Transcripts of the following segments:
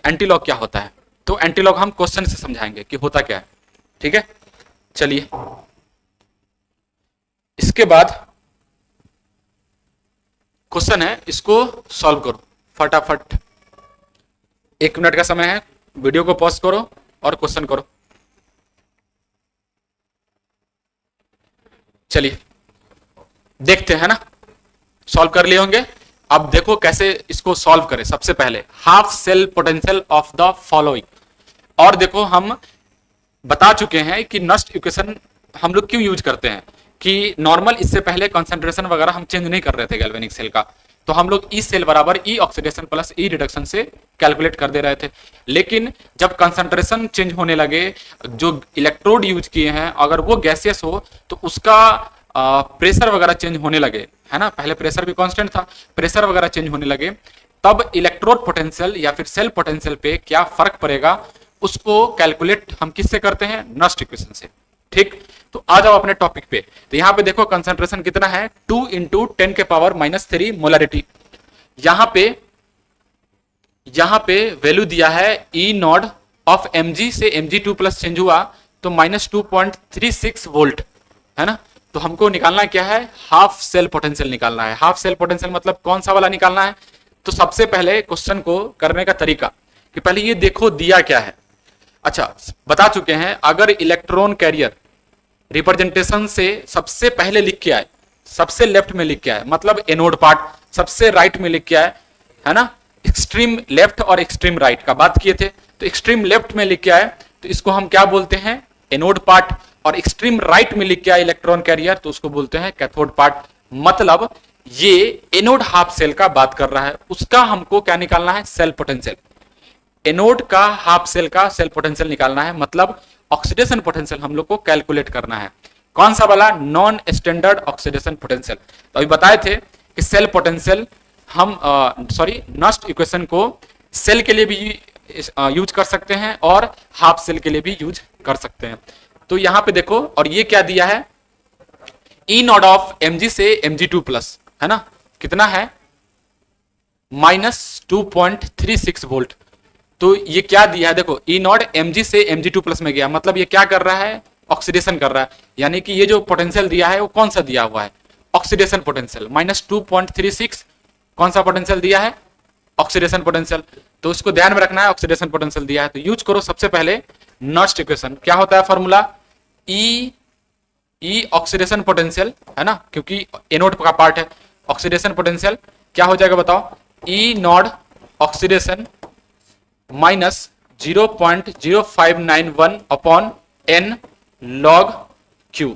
Antilog क्या होता है, तो एंटीलॉग हम क्वेश्चन से समझाएंगे कि होता क्या है। ठीक है, चलिए इसके बाद क्वेश्चन है, इसको सॉल्व करो फटाफट। 1 मिनट का समय है, वीडियो को पॉज करो और क्वेश्चन करो। चलिए देखते हैं ना, सॉल्व कर लिए होंगे। अब देखो कैसे इसको सॉल्व करें। सबसे पहले half cell potential of the following, और देखो हम बता चुके हैं कि नस्ट इक्वेशन हम लोग क्यों यूज करते हैं, कि नॉर्मल इससे पहले कंसंट्रेशन वगैरह हम चेंज नहीं कर रहे थे गैल्वेनिक सेल का, तो हम लोग ई सेल बराबर ई ऑक्सीडेशन प्लस ई रिडक्शन से कैलकुलेट कर दे रहे थे। लेकिन जब कंसंट्रेशन चेंज होने लगे, जो इलेक्ट्रोड यूज किए हैं अगर वो गैसियस हो तो उसका प्रेशर वगैरह चेंज होने लगे, है ना। पहले प्रेशर भी कांस्टेंट था, प्रेशर वगैरह चेंज होने लगे, तब इलेक्ट्रोड पोटेंशियल या फिर सेल पोटेंशियल पे क्या फर्क पड़ेगा उसको कैलकुलेट हम किससे करते हैं, नस्ट इक्वेशन से। ठीक, तो आ जाओ अपने टॉपिक पे। तो यहां पे देखो कंसंट्रेशन कितना है, 2 × 10⁻³ मोलारिटी। यहां पे वैल्यू दिया है ई नॉट ऑफ mg से mg2+ चेंज हुआ तो -2.36 वोल्ट, है ना। तो हमको निकालना क्या है, हाफ सेल पोटेंशियल निकालना है। हाफ सेल पोटेंशियल मतलब कौन सा वाला निकालना है, तो सबसे पहले क्वेश्चन को करने का तरीका कि पहले ये देखो दिया क्या है। अच्छा, बता चुके हैं अगर इलेक्ट्रॉन कैरियर रिप्रेजेंटेशन से सबसे पहले लिख के आए, सबसे लेफ्ट में लिख के आए, मतलब एनोड पार्ट सबसे राइट में लिख के आए, है ना। एक्सट्रीम लेफ्ट और एक्सट्रीम राइट का बात किए थे, तो एक्सट्रीम लेफ्ट में लिख के आए तो इसको हम क्या बोलते हैं, एनोड पार्ट, और एक्सट्रीम राइट में लिख के आए इलेक्ट्रॉन कैरियर तो उसको बोलते हैं कैथोड पार्ट। मतलब ये एनोड हाफ सेल का बात कर रहा है, उसका हमको क्या निकालना है, सेल पोटेंशियल। एनोड का हाफ सेल का सेल पोटेंशियल निकालना है, मतलब ऑक्सीडेशन पोटेंशियल हम लोग को कैलकुलेट करना है। कौन सा वाला, नॉन स्टैंडर्ड ऑक्सीडेशन पोटेंशियल। तो अभी बताए थे कि सेल पोटेंशियल हम नस्ट इक्वेशन को सेल के लिए भी यूज कर सकते हैं और हाफ सेल के लिए भी यूज कर सकते हैं। तो यहां पे देखो, और ये क्या दिया है, ई नॉट ऑफ mg से mg2+, है ना, कितना है, -2.36 वोल्ट। तो ये क्या दिया है, देखो ई नॉट mg से mg2+ में गया, मतलब ये क्या कर रहा है, ऑक्सीडेशन कर रहा है। यानी कि ये जो पोटेंशियल दिया है वो कौन सा दिया हुआ है, ऑक्सीडेशन पोटेंशियल। -2.36 कौन सा पोटेंशियल दिया है, ऑक्सीडेशन पोटेंशियल। तो उसको ध्यान में रखना है, ऑक्सीडेशन पोटेंशियल दिया है तो यूज करो सबसे पहले नस्ट इक्वेशन। क्या होता है फॉर्मूला, ई ऑक्सीडेशन पोटेंशियल, है ना, क्योंकि एनोड का पार्ट है। ऑक्सीडेशन पोटेंशियल क्या हो जाएगा बताओ, E not oxidation minus 0.0591 upon n log Q।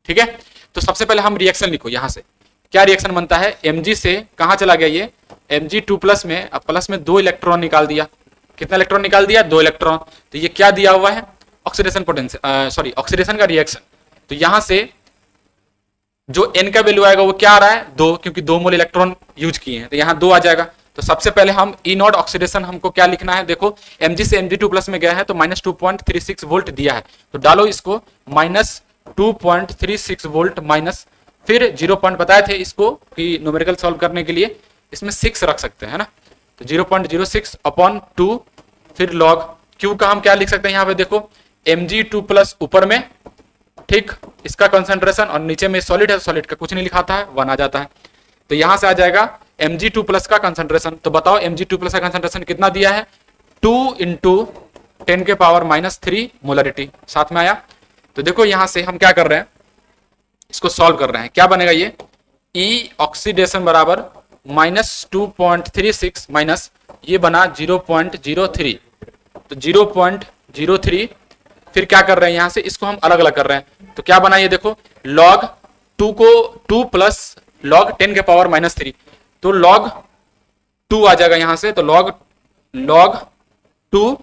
ठीक है, तो सबसे पहले हम रिएक्शन लिखो, यहां से क्या रिएक्शन बनता है, mg से कहां चला गया ये, mg2+ में, अब प्लस में 2 इलेक्ट्रॉन निकाल दिया। कितना इलेक्ट्रॉन निकाल दिया, 2 इलेक्ट्रॉन। तो ये क्या दिया हुआ है, ऑक्सीडेशन पोटेंशियल, ऑक्सीडेशन का रिएक्शन। तो यहां से जो n का वैल्यू आएगा वो क्या आ रहा है, 2, क्योंकि 2 मोल इलेक्ट्रॉन यूज किए हैं तो यहां 2 आ जाएगा। तो सबसे पहले हम ई नॉट ऑक्सीडेशन हमको क्या लिखना है, देखो mg से mg2+ में गया है तो -2.36 वोल्ट दिया है, तो डालो इसको -2.36 वोल्ट माइनस, फिर 0 पॉइंट बताए थे इसको कि न्यूमेरिकल सॉल्व करने के लिए इसमें 6 रख सकते हैं, है ना। तो 0.06 अपॉन 2, फिर लॉग Q का हम क्या लिख सकते हैं, यहाँ पे देखो mg2+ ऊपर में, ठीक, इसका कंसंट्रेशन, और नीचे में सॉलिड है, सॉलिड का कुछ नहीं लिखाता है, 1 आ जाता है। तो यहां से आ जाएगा mg2+ का कंसंट्रेशन। तो बताओ mg2+ का कंसंट्रेशन कितना दिया है, 2 × 10⁻³ मोलारिटी, साथ में आया। तो देखो यहां से हम क्या कर रहे हैं, इसको सॉल्व कर रहे हैं, क्या बनेगा ये, ई ऑक्सीडेशन बराबर -2.36 माइनस ये बना 0.03, तो 0.03, फिर क्या कर रहे हैं यहां से इसको हम अलग अलग कर रहे हैं, तो क्या बना ये देखो, log 2 को 2 प्लस log 10⁻³ तो log 2 आ जाएगा यहां से, तो log 2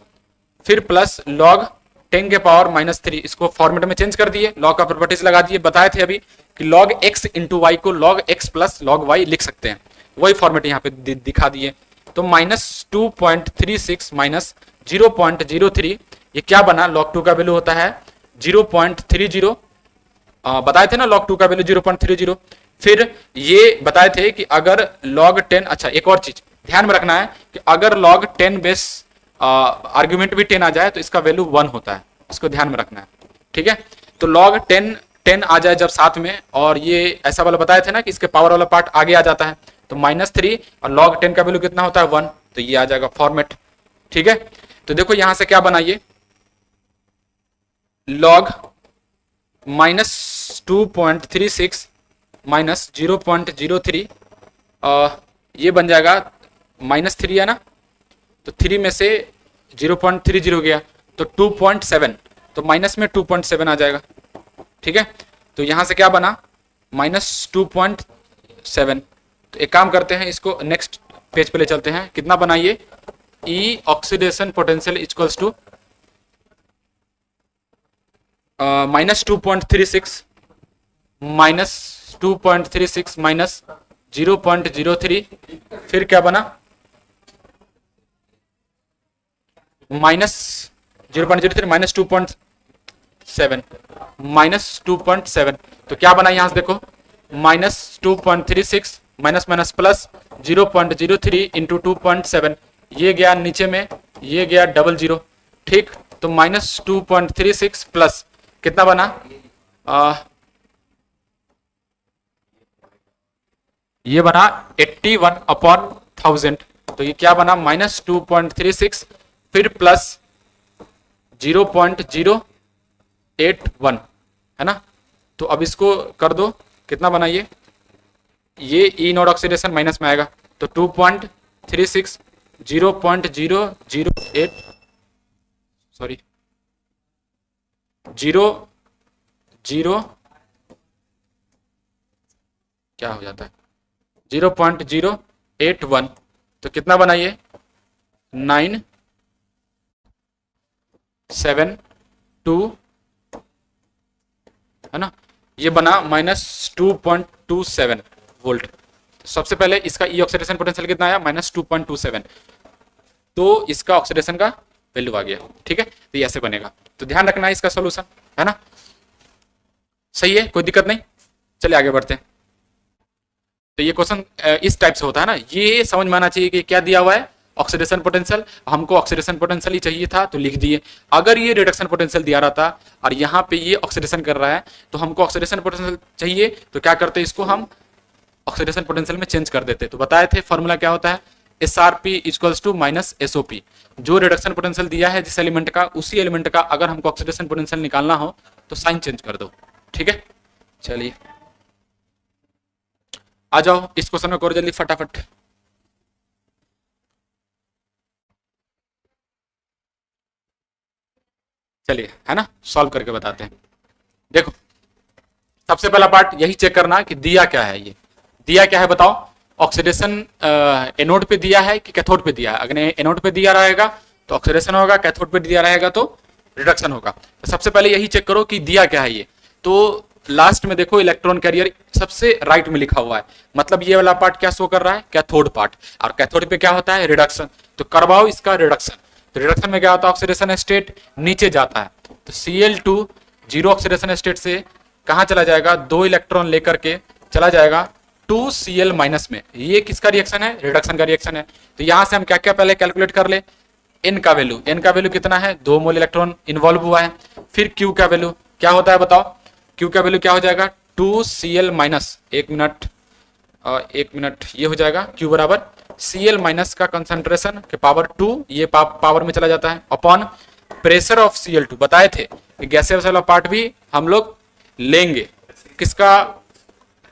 फिर प्लस log 10⁻³ इसको फॉर्मेट में चेंज कर दिए, लॉग का प्रॉपर्टीज लगा दिए। बताए थे अभी कि log x × y को log x plus log y लिख सकते हैं, वही फॉर्मेट यहाँ पे दिखा दिए। तो -2.36 माइनस 0.03 ये क्या बना, log 2 का वैल्यू होता है 0.30, बताए थे ना log 2 का वैल्यू 0.30। फिर ये बताए थे कि अगर log 10, अच्छा एक और चीज, ध्यान में रखना है कि अगर log 10 बेस आर्ग्यूमेंट भी 10 आ जाए तो इसका वैल्यू 1 होता है, इसको ध्यान में रखना है, ठीक है। तो log 10 आ जाए जब साथ में, और ये ऐसा वाला बताए थे ना कि इसके पावर वाला पार्ट आगे आ जाता है, तो -3 और log 10 का वैल्यू कितना होता है 1, तो ये आ जाएगा फॉर्मेट, ठीक है। तो देखो यहां से क्या बनाइए, log -2.36 माइनस 0.03, ये बन जाएगा -3 है ना, तो 3 में से 0.30 हो गया तो 2.7, तो माइनस में 2.7 आ जाएगा, ठीक है। तो यहां से क्या बना -2.7। तो एक काम करते हैं, इसको नेक्स्ट पेज पे ले चलते हैं, कितना बनाइए, E oxidation potential equals to -2.36 minus 0.03, फिर क्या बना -0.03 -2.7 तो क्या बना यहां से देखो, -2.36 माइनस माइनस प्लस 0.03 इंटू 2.7, ये गया नीचे में, ये गया 00, ठीक। तो -2.36 प्लस कितना बना, ये बना 81/1000, तो ये क्या बना -2.36 फिर प्लस 0.081 है ना। तो अब इसको कर दो, कितना बना ये ई नॉट ऑक्सीडेशन माइनस में आएगा, तो 2.36 0.008 सॉरी 0 क्या हो जाता है 0.081, तो कितना बना ये 972 है ना, ये बना -2.27 वोल्ट। सबसे पहले इसका ई ऑक्सीडेशन पोटेंशियल कितना आया -2.27, तो इसका ऑक्सीडेशन का वैल्यू आ गया, ठीक है। तो ये ऐसे बनेगा, तो ध्यान रखना है इसका सॉल्यूशन, है ना, सही है, कोई दिक्कत नहीं। चलिए आगे बढ़ते हैं। तो ये क्वेश्चन इस टाइप से होता है ना, ये समझ में आना चाहिए कि क्या दिया हुआ है ऑक्सीडेशन पोटेंशियल, हमको ऑक्सीडेशन पोटेंशियल ही चाहिए था तो लिख दिए। अगर ये रिडक्शन पोटेंशियल दिया रहा था और यहाँ पे ये ऑक्सीडेशन कर रहा है, तो हमको ऑक्सीडेशन पोटेंशियल चाहिए, तो क्या करते इसको हम ऑक्सीडेशन पोटेंशियल में चेंज कर देते। तो बताए थे फॉर्मूला क्या होता है, SRP इक्वल्स टू -SOP। जो रिडक्शन पोटेंशियल दिया है जिस एलिमेंट का, उसी एलिमेंट का अगर हमको ऑक्सीडेशन पोटेंशियल निकालना हो तो साइन चेंज कर दो, ठीक है। चलिए आ जाओ इस क्वेश्चन में करो जल्दी फटाफट। चलिए है ना, सॉल्व करके बताते हैं। देखो सबसे पहला पार्ट यही चेक करना कि दिया क्या है, ये दिया क्या है बताओ, ऑक्सीडेशन एनोड पे दिया है कि कैथोड पे दिया है। अगर एनोड पे दिया रहेगा तो ऑक्सीडेशन होगा, कैथोड पे दिया रहेगा तो रिडक्शन होगा। तो सबसे पहले यही चेक करो कि दिया क्या है ये। तो लास्ट में देखो इलेक्ट्रॉन कैरियर सबसे राइट में लिखा हुआ है, मतलब ये वाला पार्ट क्या शो कर रहा है, कैथोड पार्ट, और कैथोड पे क्या होता है रिडक्शन। तो करवाओ इसका रिडक्शन। तो रिडक्शन में क्या होता है, ऑक्सीडेशन स्टेट नीचे जाता है, तो Cl2 जीरो ऑक्सीडेशन स्टेट से कहां चला जाएगा, 2 इलेक्ट्रॉन लेकर के चला जाएगा 2Cl माइनस में। ये किसका रिएक्शन है, रिडक्शन का रिएक्शन है। तो यहां से हम क्या क्या पहले कैलकुलेट कर ले, n का वैल्यू कितना है, 2 मोल इलेक्ट्रॉन इन्वॉल्व हुआ है। फिर Q का वैल्यू क्या होता है बताओ, Q का वैल्यू क्या हो जाएगा 2Cl माइनस, एक मिनट ये हो जाएगा Q बराबर Cl माइनस का कंसंट्रेशन के पावर 2, ये पावर में चला जाता है, अपॉन प्रेशर ऑफ Cl2। बताए थे कि गैसियस वाला पार्ट भी हम लोग लेंगे, किसका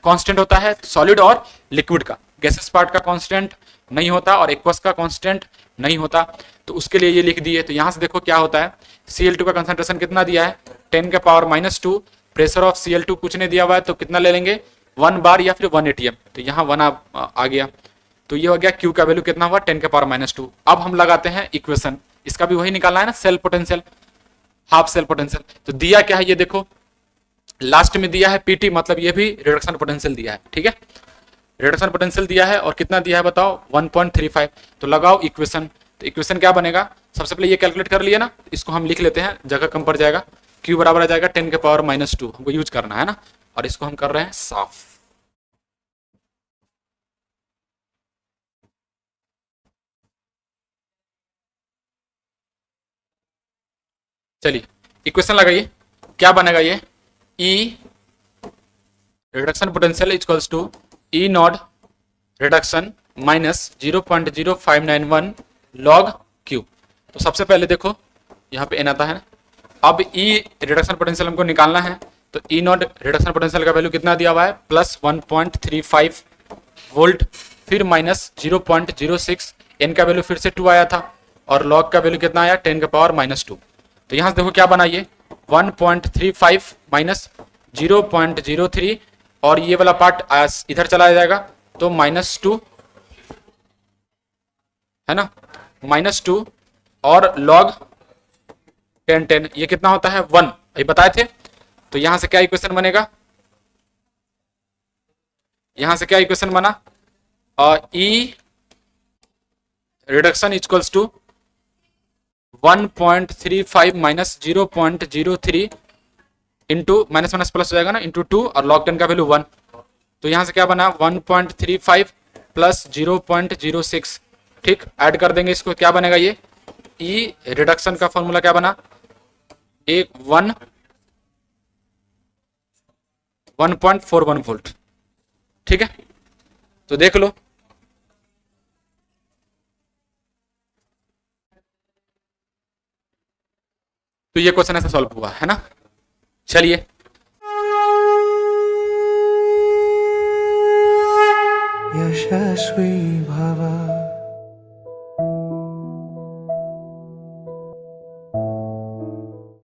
कांस्टेंट होता है, सॉलिड और लिक्विड का। गैसेस पार्ट का कांस्टेंट नहीं होता और एक्वस का कांस्टेंट नहीं होता, तो उसके लिए ये लिख दिए। तो यहां से देखो क्या होता है, Cl2 का कंसंट्रेशन कितना दिया है 10 के पावर -2, प्रेशर ऑफ Cl2 कुछ नहीं दिया हुआ है, तो कितना ले लेंगे 1 बार या फिर 1 atm, तो यहाँ 1 आ गया। तो ये हो गया Q का वैल्यू कितना हुआ 10 के पावर -2। अब हम लगाते हैं इक्वेशन, इसका भी वही निकालना है ना, cell potential, half cell potential. तो दिया क्या है ये देखो, लास्ट में दिया है PT, मतलब ये भी रिडक्शन पोटेंशियल दिया है, ठीक है, रिडक्शन पोटेंशियल दिया है। और कितना दिया है बताओ 1.35। तो लगाओ इक्वेशन, तो इक्वेशन क्या बनेगा, सबसे पहले ये कैलकुलेट कर लिया ना, इसको हम लिख लेते हैं, जगह कम पड़ जाएगा। Q बराबर आ जाएगा 10 के पावर -2, हमको यूज करना है ना, और इसको हम कर रहे हैं साफ। चलिए इक्वेशन लगाइए, क्या बनेगा ये, E reduction potential equals to E not reduction minus 0.0591 log Q. तो सबसे पहले देखो यहाँ पे एन आता है, अब ई रिडक्शन पोटेंशियल हमको निकालना है, तो ई नॉट रिडक्शन पोटेंशियल का वैल्यू कितना दिया हुआ है, प्लस 1.35 वोल्ट, फिर माइनस 0.06, एन का वैल्यू फिर से 2 आया था, और लॉग का वैल्यू कितना आया, 10 का पावर -2। तो यहाँ से देखो क्या बना ये, 1.35 माइनस 0.03, और ये वाला पार्ट इधर चला जाएगा, तो -2 है ना, -2 और लॉग 10 ये कितना होता है 1, ये बताए थे। तो यहां से क्या इक्वेशन बनेगा, यहां से क्या इक्वेशन बना, E reduction equals to 1.35 minus 0.03 into minus minus plus हो जाएगा ना, इंटू 2, और लॉग 10 का वैल्यू 1। तो यहां से क्या बना 1.35 प्लस 0.06, ठीक, ऐड कर देंगे इसको, क्या बनेगा ये, ई रिडक्शन का फॉर्मूला क्या बना, 1.41 वोल्ट, ठीक है। तो देख लो, तो ये क्वेश्चन ऐसा सॉल्व हुआ है ना। चलिए यशस्वी भव।